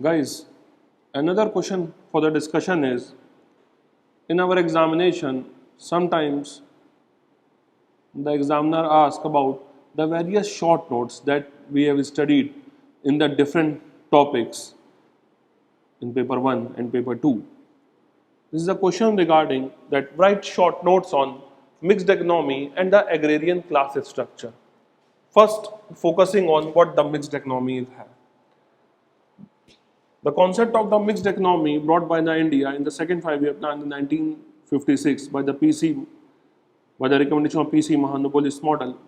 Guys, another question for the discussion is, in our examination, sometimes the examiner asks about the various short notes that we have studied in the different topics in paper 1 and paper 2. This is a question regarding that write short notes on mixed economy and the agrarian class structure. First, focusing on what the mixed economy is. The concept of the mixed economy brought by the India in the second five-year plan in 1956 by the recommendation of P.C. Mahanupolis model.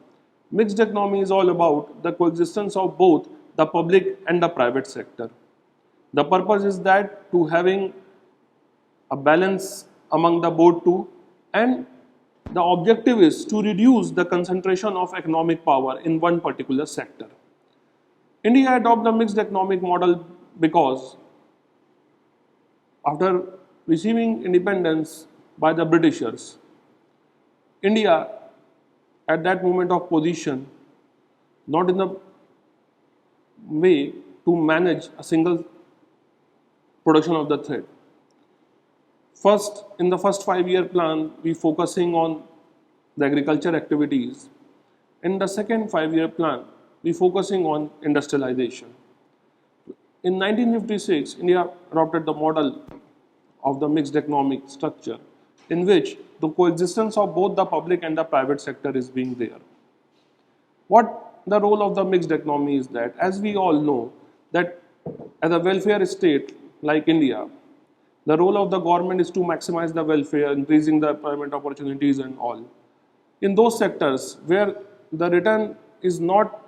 Mixed economy is all about the coexistence of both the public and the private sector. The purpose is that to having a balance among the both two, and the objective is to reduce the concentration of economic power in one particular sector. India adopted the mixed economic model because after receiving independence by the Britishers, India at that moment of position not in the way to manage a single production of the thread. First, in the first 5-year plan, we focusing on the agriculture activities. In the second 5-year plan, we focusing on industrialization. In 1956, India adopted the model of the mixed economic structure in which the coexistence of both the public and the private sector is being there. What the role of the mixed economy is that, as we all know, that as a welfare state like India, the role of the government is to maximize the welfare, increasing the employment opportunities and all. In those sectors where the return is not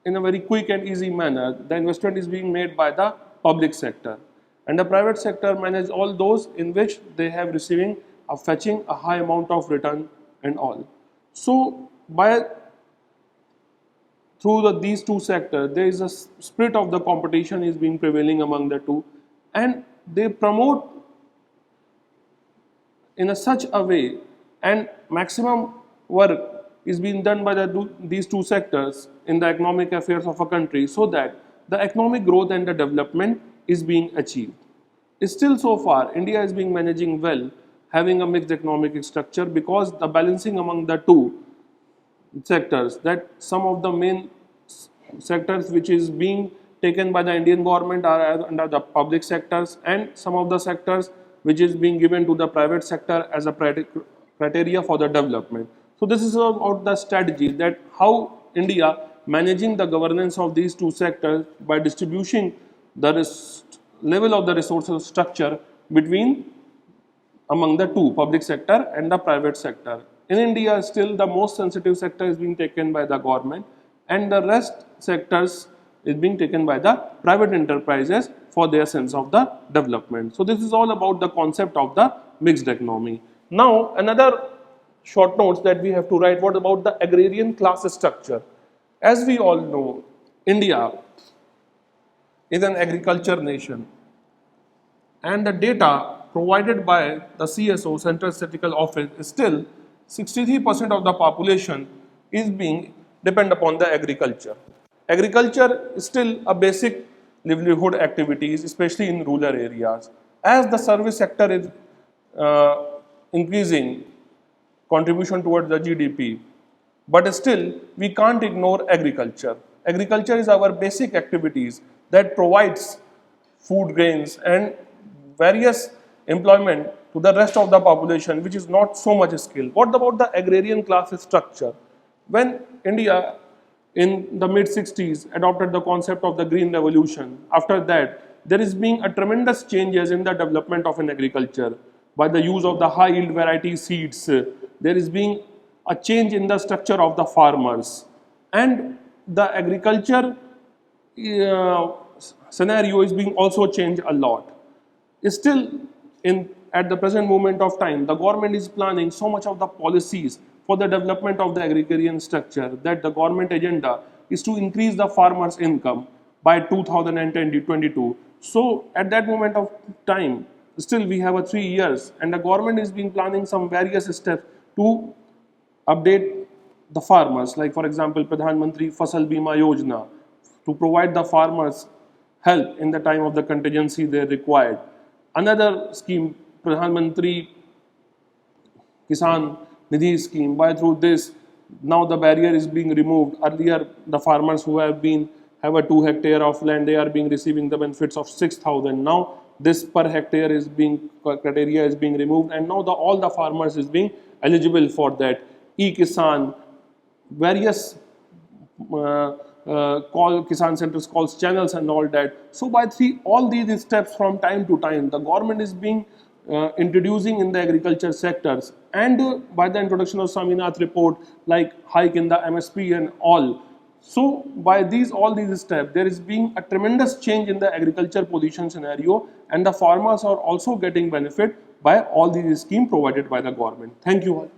in a very quick and easy manner, the investment is being made by the public sector. And the private sector manage all those in which they have receiving a fetching a high amount of return and all. So through these two sectors, there is a spirit of the competition is being prevailing among the two, and they promote in such a way, and maximum work is being done by these two sectors in the economic affairs of a country, so that the economic growth and the development is being achieved. Still so far, India is being managing well, having a mixed economic structure, because the balancing among the two sectors, that some of the main sectors which is being taken by the Indian government are under the public sectors, and some of the sectors which is being given to the private sector as a criteria for the development. So this is about the strategy, that how India managing the governance of these two sectors by distributing the level of the resources structure between among the two, public sector and the private sector. In India, still the most sensitive sector is being taken by the government, and the rest sectors is being taken by the private enterprises for their sense of the development. So this is all about the concept of the mixed economy. Now, another short notes that we have to write, what about the agrarian class structure? As we all know, India is an agriculture nation, and the data provided by the CSO, Central Statistical Office, is still 63% of the population is being depend upon the agriculture. Agriculture is still a basic livelihood activities, especially in rural areas. As the service sector is increasing contribution towards the GDP, but still we can't ignore agriculture. Agriculture is our basic activities that provides food grains and various employment to the rest of the population, which is not so much skilled. What about the agrarian class structure? When India in the mid-60s adopted the concept of the green revolution, after that there is being a tremendous changes in the development of an agriculture by the use of the high yield variety seeds. There is being a change in the structure of the farmers, and the agriculture scenario is being also changed a lot. Still, at the present moment of time, the government is planning so much of the policies for the development of the agrarian structure, that the government agenda is to increase the farmers' income by 2022. So at that moment of time, still we have 3 years, and the government is being planning some various steps to update the farmers, like for example Pradhan Mantri Fasal Bima Yojana, to provide the farmers help in the time of the contingency they required. Another scheme, Pradhan Mantri Kisan Nidhi scheme, by through this, now the barrier is being removed. Earlier, the farmers who have a 2 hectare of land, they are being receiving the benefits of 6,000. Now this per hectare is being criteria is being removed, and now all the farmers is being eligible for that. E-Kisan, various call Kisan centers, calls, channels, and all that. So by all these steps from time to time, the government is being introducing in the agriculture sectors, and by the introduction of Swaminath report, like hike in the MSP and all. So by all these steps, there is being a tremendous change in the agriculture position scenario, and the farmers are also getting benefit by all these schemes provided by the government. Thank you all.